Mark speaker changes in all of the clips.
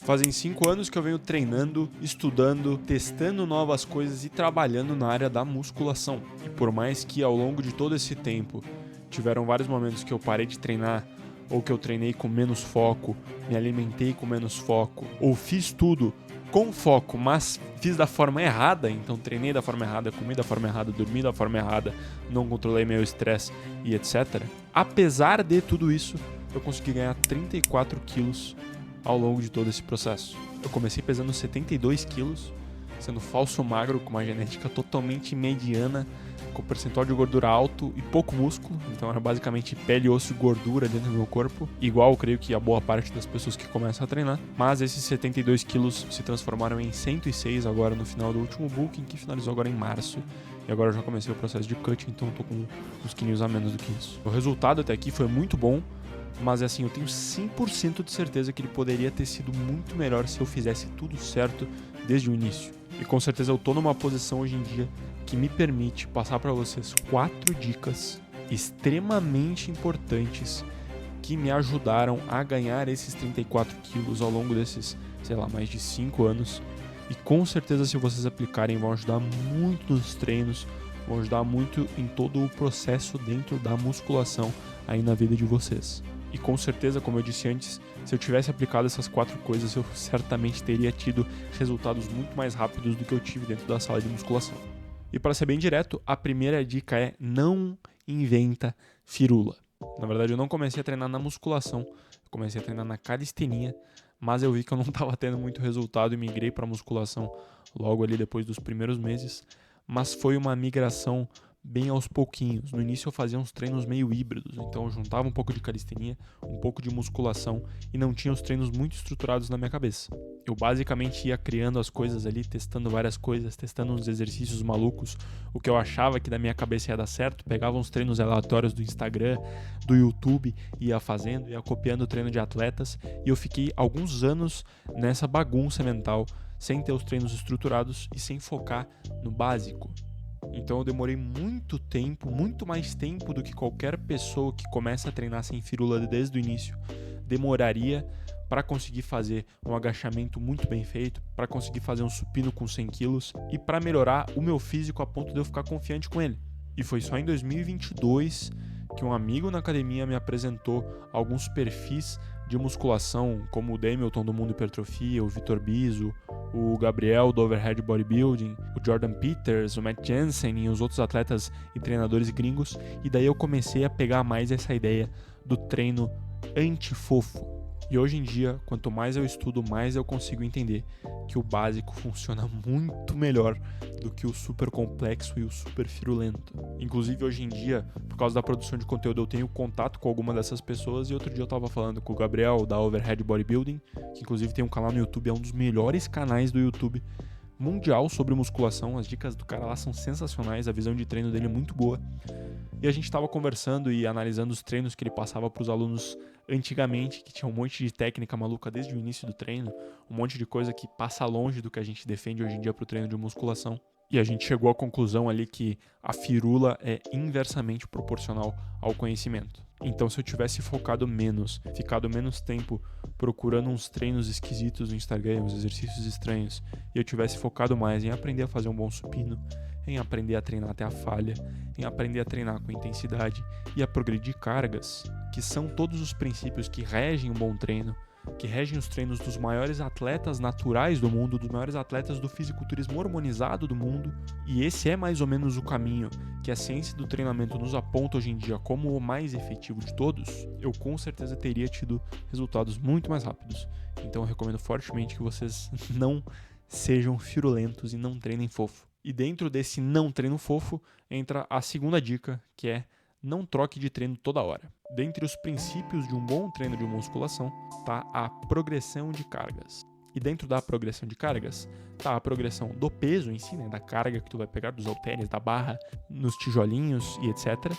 Speaker 1: Fazem 5 anos que eu venho treinando, estudando, testando novas coisas e trabalhando na área da musculação. E por mais que ao longo de todo esse tempo tiveram vários momentos que eu parei de treinar, ou que eu treinei com menos foco, me alimentei com menos foco, ou fiz tudo com foco, mas fiz da forma errada, então treinei da forma errada, comi da forma errada, dormi da forma errada, não controlei meu estresse e etc. Apesar de tudo isso, eu consegui ganhar 34 quilos ao longo de todo esse processo. Eu comecei pesando 72 quilos, sendo falso magro, com uma genética totalmente mediana, com percentual de gordura alto e pouco músculo, então era basicamente pele, osso e gordura dentro do meu corpo, igual eu creio que a boa parte das pessoas que começam a treinar, mas esses 72 quilos se transformaram em 106 agora no final do último booking, que finalizou agora em março, e agora eu já comecei o processo de cut, então eu tô com uns quilinhos a menos do que isso. O resultado até aqui foi muito bom, mas assim, eu tenho 100% de certeza que ele poderia ter sido muito melhor se eu fizesse tudo certo desde o início. E com certeza eu tô numa posição hoje em dia que me permite passar para vocês 4 dicas extremamente importantes que me ajudaram a ganhar esses 34 quilos ao longo desses, mais de 5 anos. E com certeza, se vocês aplicarem, vão ajudar muito nos treinos, vão ajudar muito em todo o processo dentro da musculação aí na vida de vocês. E com certeza, como eu disse antes, se eu tivesse aplicado essas 4 coisas, eu certamente teria tido resultados muito mais rápidos do que eu tive dentro da sala de musculação. E para ser bem direto, a primeira dica é: não inventa firula. Na verdade, eu não comecei a treinar na musculação, eu comecei a treinar na calistenia, mas eu vi que eu não estava tendo muito resultado e migrei para musculação logo ali depois dos primeiros meses. Mas foi uma migração bem aos pouquinhos. No início eu fazia uns treinos meio híbridos, então eu juntava um pouco de calistenia, um pouco de musculação e não tinha os treinos muito estruturados na minha cabeça. Eu basicamente ia criando as coisas ali, testando várias coisas, testando uns exercícios malucos, o que eu achava que da minha cabeça ia dar certo, pegava uns treinos aleatórios do Instagram, do YouTube, ia fazendo, ia copiando o treino de atletas, e eu fiquei alguns anos nessa bagunça mental, sem ter os treinos estruturados e sem focar no básico. Então eu demorei muito tempo, muito mais tempo do que qualquer pessoa que começa a treinar sem firula desde o início demoraria para conseguir fazer um agachamento muito bem feito, para conseguir fazer um supino com 100 quilos e para melhorar o meu físico a ponto de eu ficar confiante com ele. E foi só em 2022 que um amigo na academia me apresentou alguns perfis de musculação, como o Hamilton do Mundo Hipertrofia, o Vitor Biso, o Gabriel do Overhead Bodybuilding, o Jordan Peters, o Matt Jansen e os outros atletas e treinadores gringos, e daí eu comecei a pegar mais essa ideia do treino anti-fofo. E hoje em dia, quanto mais eu estudo, mais eu consigo entender que o básico funciona muito melhor do que o super complexo e o super firulento. Inclusive, hoje em dia, por causa da produção de conteúdo, eu tenho contato com alguma dessas pessoas, e outro dia eu tava falando com o Gabriel da Overhead Bodybuilding, que inclusive tem um canal no YouTube, é um dos melhores canais do YouTube mundial sobre musculação. As dicas do cara lá são sensacionais, a visão de treino dele é muito boa. E a gente estava conversando e analisando os treinos que ele passava para os alunos antigamente, que tinha um monte de técnica maluca desde o início do treino, um monte de coisa que passa longe do que a gente defende hoje em dia para o treino de musculação. E a gente chegou à conclusão ali que a firula é inversamente proporcional ao conhecimento. Então, se eu tivesse focado menos, ficado menos tempo procurando uns treinos esquisitos no Instagram, uns exercícios estranhos, e eu tivesse focado mais em aprender a fazer um bom supino, em aprender a treinar até a falha, em aprender a treinar com intensidade e a progredir cargas, que são todos os princípios que regem um bom treino, que regem os treinos dos maiores atletas naturais do mundo, dos maiores atletas do fisiculturismo hormonizado do mundo, e esse é mais ou menos o caminho que a ciência do treinamento nos aponta hoje em dia como o mais efetivo de todos, eu com certeza teria tido resultados muito mais rápidos. Então eu recomendo fortemente que vocês não sejam firulentos e não treinem fofo. E dentro desse não treino fofo entra a segunda dica, que é: não troque de treino toda hora. Dentre os princípios de um bom treino de musculação está a progressão de cargas. E dentro da progressão de cargas está a progressão do peso em si, da carga que tu vai pegar dos halteres, da barra, nos tijolinhos e etc.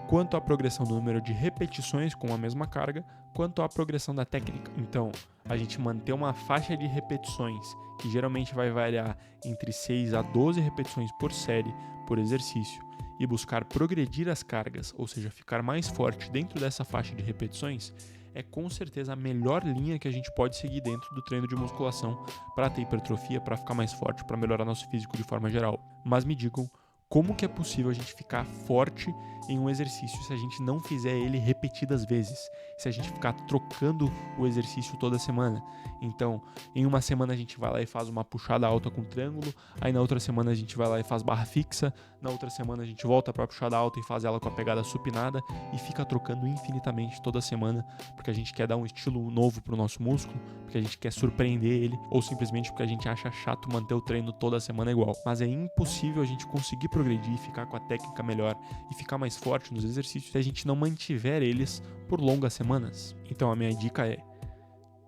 Speaker 1: Quanto à progressão do número de repetições com a mesma carga, quanto à progressão da técnica. Então, a gente manter uma faixa de repetições que geralmente vai variar entre 6 a 12 repetições por série, por exercício, e buscar progredir as cargas, ou seja, ficar mais forte dentro dessa faixa de repetições, é com certeza a melhor linha que a gente pode seguir dentro do treino de musculação para ter hipertrofia, para ficar mais forte, para melhorar nosso físico de forma geral. Mas me digam, como que é possível a gente ficar forte em um exercício se a gente não fizer ele repetidas vezes? Se a gente ficar trocando o exercício toda semana? Então, em uma semana a gente vai lá e faz uma puxada alta com triângulo, aí na outra semana a gente vai lá e faz barra fixa, na outra semana a gente volta para a puxada alta e faz ela com a pegada supinada e fica trocando infinitamente toda semana, porque a gente quer dar um estilo novo pro nosso músculo, porque a gente quer surpreender ele, ou simplesmente porque a gente acha chato manter o treino toda semana igual. Mas é impossível a gente conseguir progredir, ficar com a técnica melhor e ficar mais forte nos exercícios se a gente não mantiver eles por longas semanas. Então a minha dica é: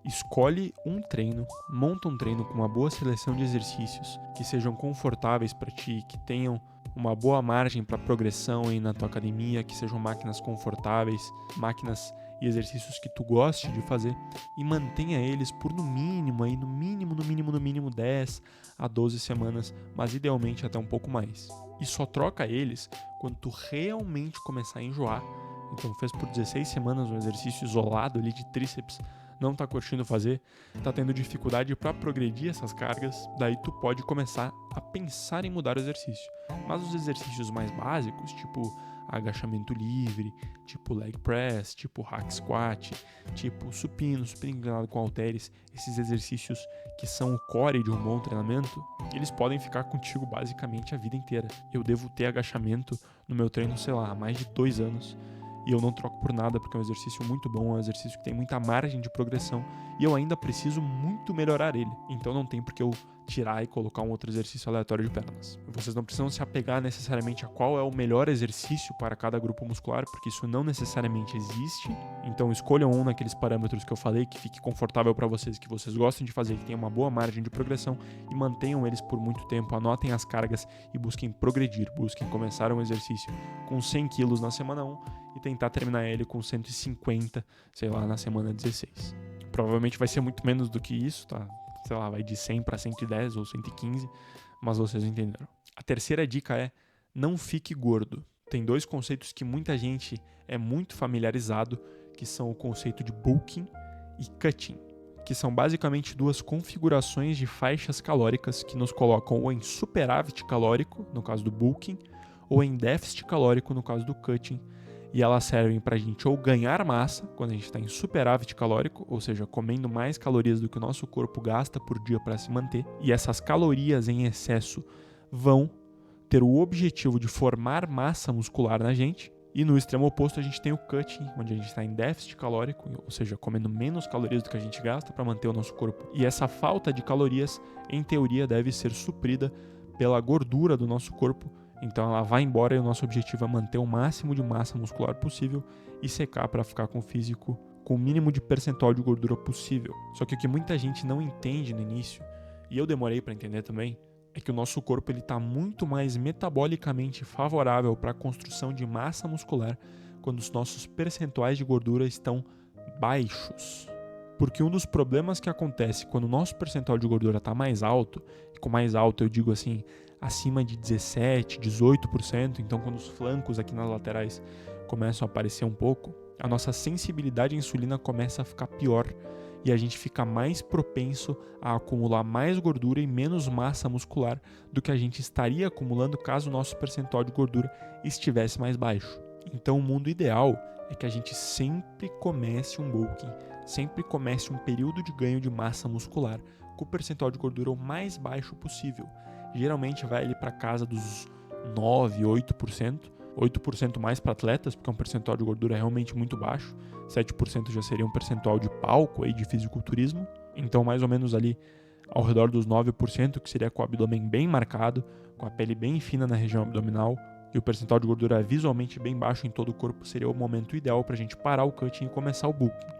Speaker 1: escolhe um treino, monta um treino com uma boa seleção de exercícios que sejam confortáveis para ti, que tenham uma boa margem para progressão aí na tua academia, que sejam máquinas confortáveis, máquinas e exercícios que tu goste de fazer, e mantenha eles por no mínimo 10 a 12 semanas, mas idealmente até um pouco mais. E só troca eles quando tu realmente começar a enjoar. Então fez por 16 semanas um exercício isolado ali de tríceps, não tá curtindo fazer, tá tendo dificuldade para progredir essas cargas, daí tu pode começar a pensar em mudar o exercício. Mas os exercícios mais básicos, tipo agachamento livre, tipo leg press, tipo hack squat, tipo supino inclinado com halteres, esses exercícios que são o core de um bom treinamento, eles podem ficar contigo basicamente a vida inteira. Eu devo ter agachamento no meu treino, sei lá, há mais de 2 anos, e eu não troco por nada porque é um exercício muito bom, é um exercício que tem muita margem de progressão e eu ainda preciso muito melhorar ele. Então não tem por que eu tirar e colocar um outro exercício aleatório de pernas. Vocês não precisam se apegar necessariamente a qual é o melhor exercício para cada grupo muscular, porque isso não necessariamente existe. Então escolham um naqueles parâmetros que eu falei, que fique confortável para vocês, que vocês gostem de fazer, que tenha uma boa margem de progressão e mantenham eles por muito tempo, anotem as cargas e busquem progredir, busquem começar um exercício com 100 quilos na semana 1 e tentar terminar ele com 150, sei lá, na semana 16. Provavelmente vai ser muito menos do que isso, tá? Sei lá, vai de 100 para 110 ou 115, mas vocês entenderam. A terceira dica é: não fique gordo. Tem 2 conceitos que muita gente é muito familiarizado, que são o conceito de bulking e cutting, que são basicamente 2 configurações de faixas calóricas que nos colocam ou em superávit calórico, no caso do bulking, ou em déficit calórico, no caso do cutting, e elas servem para a gente ou ganhar massa, quando a gente está em superávit calórico, ou seja, comendo mais calorias do que o nosso corpo gasta por dia para se manter, e essas calorias em excesso vão ter o objetivo de formar massa muscular na gente, e no extremo oposto a gente tem o cutting, onde a gente está em déficit calórico, ou seja, comendo menos calorias do que a gente gasta para manter o nosso corpo. E essa falta de calorias, em teoria, deve ser suprida pela gordura do nosso corpo. Então ela vai embora e o nosso objetivo é manter o máximo de massa muscular possível e secar para ficar com o físico com o mínimo de percentual de gordura possível. Só que o que muita gente não entende no início, e eu demorei para entender também, é que o nosso corpo está muito mais metabolicamente favorável para a construção de massa muscular quando os nossos percentuais de gordura estão baixos. Porque um dos problemas que acontece quando o nosso percentual de gordura está mais alto, e com mais alto eu digo assim, acima de 17%, 18%, então quando os flancos aqui nas laterais começam a aparecer um pouco, a nossa sensibilidade à insulina começa a ficar pior e a gente fica mais propenso a acumular mais gordura e menos massa muscular do que a gente estaria acumulando caso o nosso percentual de gordura estivesse mais baixo. Então o mundo ideal é que a gente sempre comece um bulking, sempre comece um período de ganho de massa muscular com o percentual de gordura o mais baixo possível. Geralmente vai ali para casa dos 9%, 8%, 8% mais para atletas, porque é um percentual de gordura realmente muito baixo, 7% já seria um percentual de palco aí de fisiculturismo, então mais ou menos ali ao redor dos 9%, que seria com o abdômen bem marcado, com a pele bem fina na região abdominal, e o percentual de gordura visualmente bem baixo em todo o corpo, seria o momento ideal para a gente parar o cutting e começar o bulking.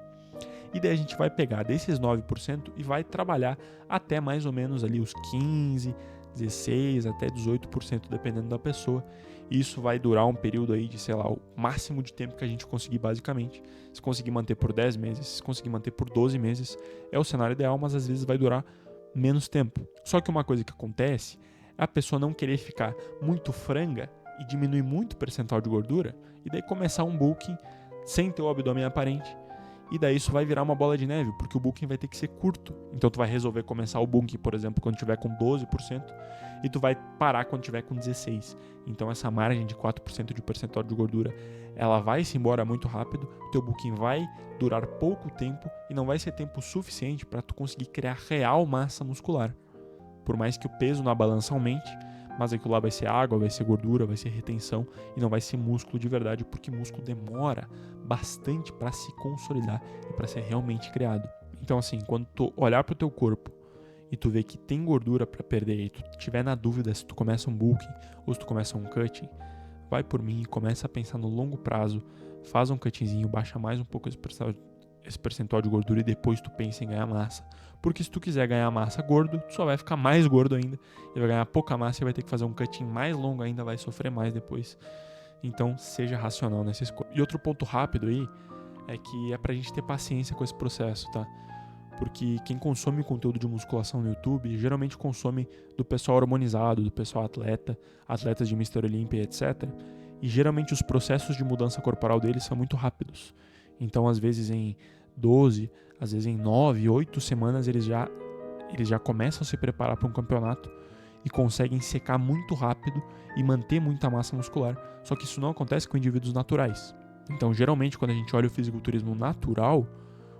Speaker 1: E daí a gente vai pegar desses 9% e vai trabalhar até mais ou menos ali os 15%, 16% até 18%, dependendo da pessoa. E isso vai durar um período aí de, sei lá, o máximo de tempo que a gente conseguir basicamente. Se conseguir manter por 10 meses, se conseguir manter por 12 meses, é o cenário ideal, mas às vezes vai durar menos tempo. Só que uma coisa que acontece é a pessoa não querer ficar muito franga e diminuir muito o percentual de gordura, e daí começar um bulking sem ter o abdômen aparente, E daí isso vai virar uma bola de neve, porque o bulking vai ter que ser curto. Então tu vai resolver começar o bulking, por exemplo, quando tiver com 12%, e tu vai parar quando tiver com 16%. Então essa margem de 4% de percentual de gordura, ela vai se embora muito rápido, o teu bulking vai durar pouco tempo e não vai ser tempo suficiente para tu conseguir criar real massa muscular. Por mais que o peso na balança aumente, mas aquilo lá vai ser água, vai ser gordura, vai ser retenção e não vai ser músculo de verdade, porque músculo demora bastante para se consolidar e para ser realmente criado. Então assim, quando tu olhar para o teu corpo e tu ver que tem gordura para perder e tu tiver na dúvida se tu começa um bulking ou se tu começa um cutting, vai por mim e começa a pensar no longo prazo, faz um cuttingzinho, baixa mais um pouco esse percentual de gordura e depois tu pensa em ganhar massa. Porque se tu quiser ganhar massa gordo, tu só vai ficar mais gordo ainda e vai ganhar pouca massa e vai ter que fazer um cutting mais longo ainda, vai sofrer mais depois. Então seja racional nessa escolha. E outro ponto rápido aí é que é pra gente ter paciência com esse processo, tá? Porque quem consome conteúdo de musculação no YouTube geralmente consome do pessoal hormonizado, do pessoal atleta, atletas de Mr. Olympia, etc. E geralmente os processos de mudança corporal deles são muito rápidos. Então, às vezes em 12, às vezes em 9, 8 semanas eles já começam a se preparar para um campeonato e conseguem secar muito rápido e manter muita massa muscular. Só que isso não acontece com indivíduos naturais. Então, geralmente, quando a gente olha o fisiculturismo natural,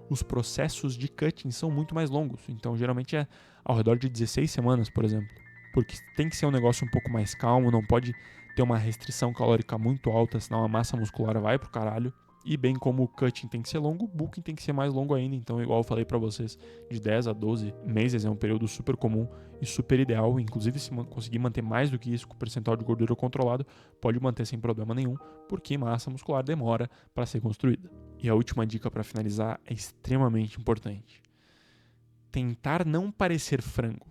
Speaker 1: os processos de cutting são muito mais longos. Então, geralmente é ao redor de 16 semanas, por exemplo. Porque tem que ser um negócio um pouco mais calmo, não pode ter uma restrição calórica muito alta, senão a massa muscular vai pro caralho. E bem como o cutting tem que ser longo, o bulking tem que ser mais longo ainda. Então, igual eu falei pra vocês, de 10 a 12 meses é um período super comum e super ideal. Inclusive, se conseguir manter mais do que isso com o percentual de gordura controlado, pode manter sem problema nenhum, porque massa muscular demora para ser construída. E a última dica para finalizar é extremamente importante. Tentar não parecer frango.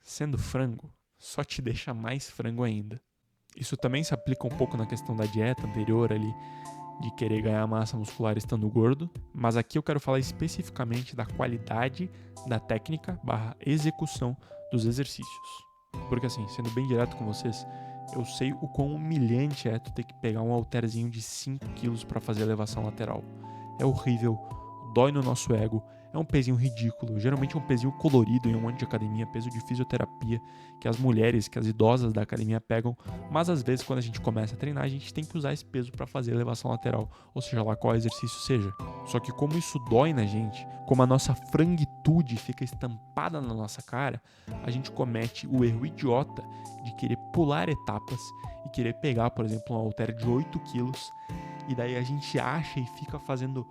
Speaker 1: Sendo frango, só te deixa mais frango ainda. Isso também se aplica um pouco na questão da dieta anterior ali, de querer ganhar massa muscular estando gordo, mas aqui eu quero falar especificamente da qualidade da técnica / execução dos exercícios. Porque assim, sendo bem direto com vocês, eu sei o quão humilhante é tu ter que pegar um halterzinho de 5 kg para fazer elevação lateral. É horrível, dói no nosso ego, é um pezinho ridículo, geralmente é um pezinho colorido em um monte de academia, peso de fisioterapia, que as mulheres, que as idosas da academia pegam, mas às vezes quando a gente começa a treinar, a gente tem que usar esse peso para fazer elevação lateral, ou seja lá qual exercício seja. Só que como isso dói na gente, como a nossa franguitude fica estampada na nossa cara, a gente comete o erro idiota de querer pular etapas e querer pegar, por exemplo, um halter de 8 quilos, e daí a gente acha e fica fazendo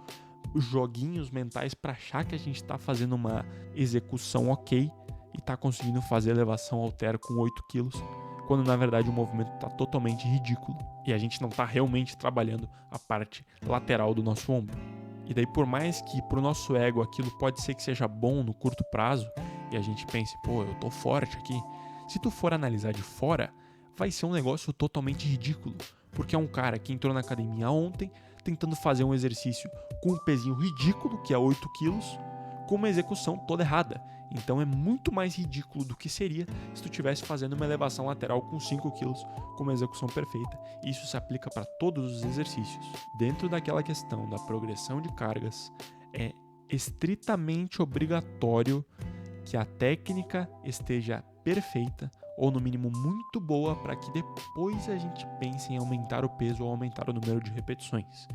Speaker 1: joguinhos mentais para achar que a gente está fazendo uma execução ok e está conseguindo fazer elevação halter com 8 quilos, quando na verdade o movimento está totalmente ridículo e a gente não está realmente trabalhando a parte lateral do nosso ombro. E daí, por mais que pro nosso ego aquilo pode ser que seja bom no curto prazo e a gente pense, pô, eu tô forte aqui, se tu for analisar de fora, vai ser um negócio totalmente ridículo, porque é um cara que entrou na academia ontem tentando fazer um exercício com um pezinho ridículo, que é 8 quilos, com uma execução toda errada. Então é muito mais ridículo do que seria se tu estivesse fazendo uma elevação lateral com 5 quilos, com uma execução perfeita. Isso se aplica para todos os exercícios. Dentro daquela questão da progressão de cargas, é estritamente obrigatório que a técnica esteja perfeita ou no mínimo muito boa para que depois a gente pense em aumentar o peso ou aumentar o número de repetições.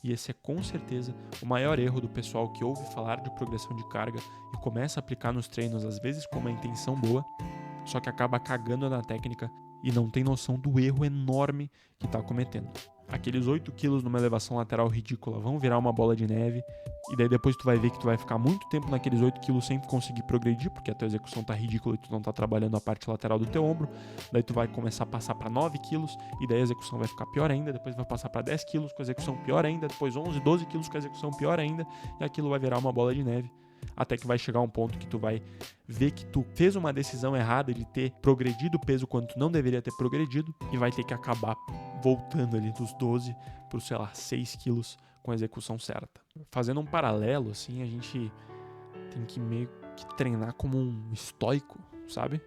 Speaker 1: E esse é com certeza o maior erro do pessoal que ouve falar de progressão de carga e começa a aplicar nos treinos, às vezes com uma intenção boa, só que acaba cagando na técnica e não tem noção do erro enorme que está cometendo. Aqueles 8 quilos numa elevação lateral ridícula vão virar uma bola de neve, e daí depois tu vai ver que tu vai ficar muito tempo naqueles 8 quilos sem conseguir progredir, porque a tua execução tá ridícula e tu não tá trabalhando a parte lateral do teu ombro. Daí tu vai começar a passar para 9 quilos, e daí a execução vai ficar pior ainda, depois vai passar para 10 quilos com a execução pior ainda, depois 11, 12 quilos com a execução pior ainda, e aquilo vai virar uma bola de neve. Até que vai chegar um ponto que tu vai ver que tu fez uma decisão errada de ter progredido o peso quando tu não deveria ter progredido e vai ter que acabar voltando ali dos 12 para, sei lá, 6 quilos com a execução certa. Fazendo um paralelo, assim, a gente tem que meio que treinar como um estoico, sabe?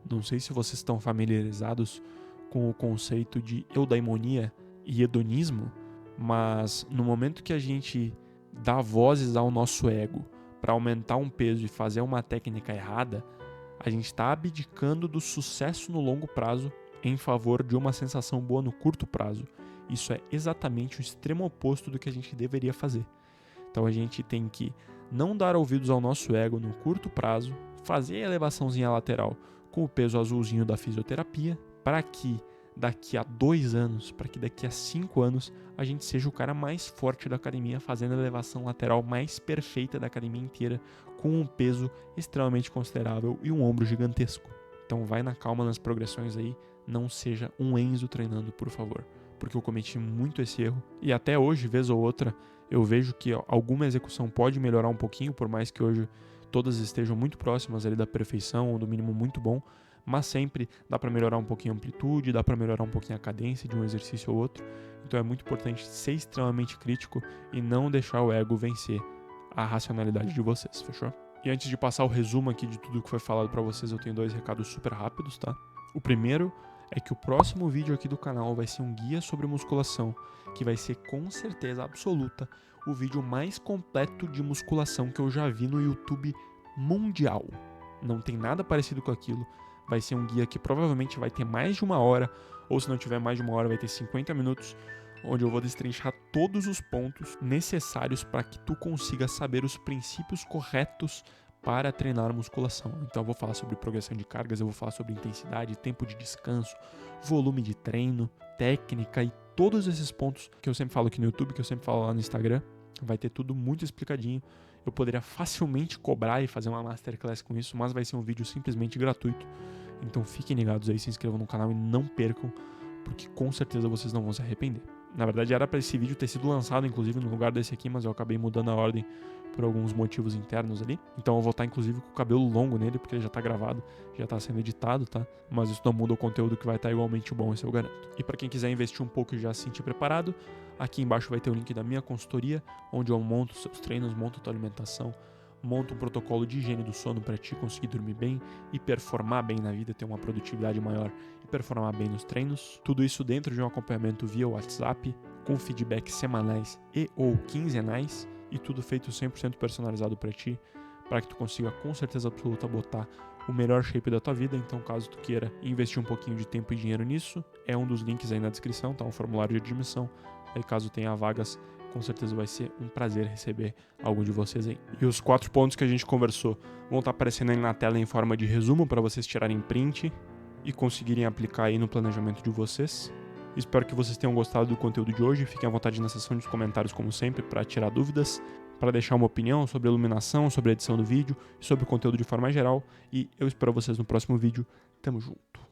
Speaker 1: Não sei se vocês estão familiarizados com o conceito de eudaimonia e hedonismo, mas no momento que a gente dar vozes ao nosso ego para aumentar um peso e fazer uma técnica errada, a gente está abdicando do sucesso no longo prazo em favor de uma sensação boa no curto prazo. Isso é exatamente o extremo oposto do que a gente deveria fazer. Então a gente tem que não dar ouvidos ao nosso ego no curto prazo, fazer a elevaçãozinha lateral com o peso azulzinho da fisioterapia, para que daqui a 2 anos, para que daqui a 5 anos, a gente seja o cara mais forte da academia, fazendo a elevação lateral mais perfeita da academia inteira, com um peso extremamente considerável e um ombro gigantesco. Então vai na calma nas progressões aí, não seja um Enzo treinando, por favor, porque eu cometi muito esse erro, e até hoje, vez ou outra, eu vejo que alguma execução pode melhorar um pouquinho, por mais que hoje todas estejam muito próximas ali da perfeição ou do mínimo muito bom, mas sempre dá para melhorar um pouquinho a amplitude, dá para melhorar um pouquinho a cadência de um exercício ou outro. Então é muito importante ser extremamente crítico e não deixar o ego vencer a racionalidade de vocês, fechou? E antes de passar o resumo aqui de tudo que foi falado para vocês, eu tenho 2 recados super rápidos, tá? O primeiro é que o próximo vídeo aqui do canal vai ser um guia sobre musculação, que vai ser com certeza absoluta o vídeo mais completo de musculação que eu já vi no YouTube mundial. Não tem nada parecido com aquilo. Vai ser um guia que provavelmente vai ter mais de 1 hora, ou se não tiver mais de 1 hora vai ter 50 minutos, onde eu vou destrinchar todos os pontos necessários para que tu consiga saber os princípios corretos para treinar musculação. Então eu vou falar sobre progressão de cargas, eu vou falar sobre intensidade, tempo de descanso, volume de treino, técnica e todos esses pontos que eu sempre falo aqui no YouTube, que eu sempre falo lá no Instagram. Vai ter tudo muito explicadinho. Eu poderia facilmente cobrar e fazer uma masterclass com isso, mas vai ser um vídeo simplesmente gratuito. Então fiquem ligados aí, se inscrevam no canal e não percam, porque com certeza vocês não vão se arrepender. Na verdade era para esse vídeo ter sido lançado inclusive no lugar desse aqui, mas eu acabei mudando a ordem por alguns motivos internos ali. Então eu vou estar inclusive com o cabelo longo nele, porque ele já tá gravado, já tá sendo editado, tá? Mas isso não muda o conteúdo, que vai estar igualmente bom, isso eu garanto. E para quem quiser investir um pouco e já se sentir preparado, aqui embaixo vai ter o link da minha consultoria, onde eu monto seus treinos, monto a tua alimentação, monto um protocolo de higiene do sono para ti conseguir dormir bem e performar bem na vida, ter uma produtividade maior e performar bem nos treinos. Tudo isso dentro de um acompanhamento via WhatsApp, com feedbacks semanais e ou quinzenais, e tudo feito 100% personalizado para ti, para que tu consiga com certeza absoluta botar o melhor shape da tua vida. Então caso tu queira investir um pouquinho de tempo e dinheiro nisso, é um dos links aí na descrição, tá? Um formulário de admissão. Aí caso tenha vagas, com certeza vai ser um prazer receber algum de vocês aí. E os 4 pontos que a gente conversou vão estar aparecendo aí na tela em forma de resumo para vocês tirarem print e conseguirem aplicar aí no planejamento de vocês. Espero que vocês tenham gostado do conteúdo de hoje. Fiquem à vontade na seção de comentários, como sempre, para tirar dúvidas, para deixar uma opinião sobre a iluminação, sobre a edição do vídeo e sobre o conteúdo de forma geral. E eu espero vocês no próximo vídeo. Tamo junto!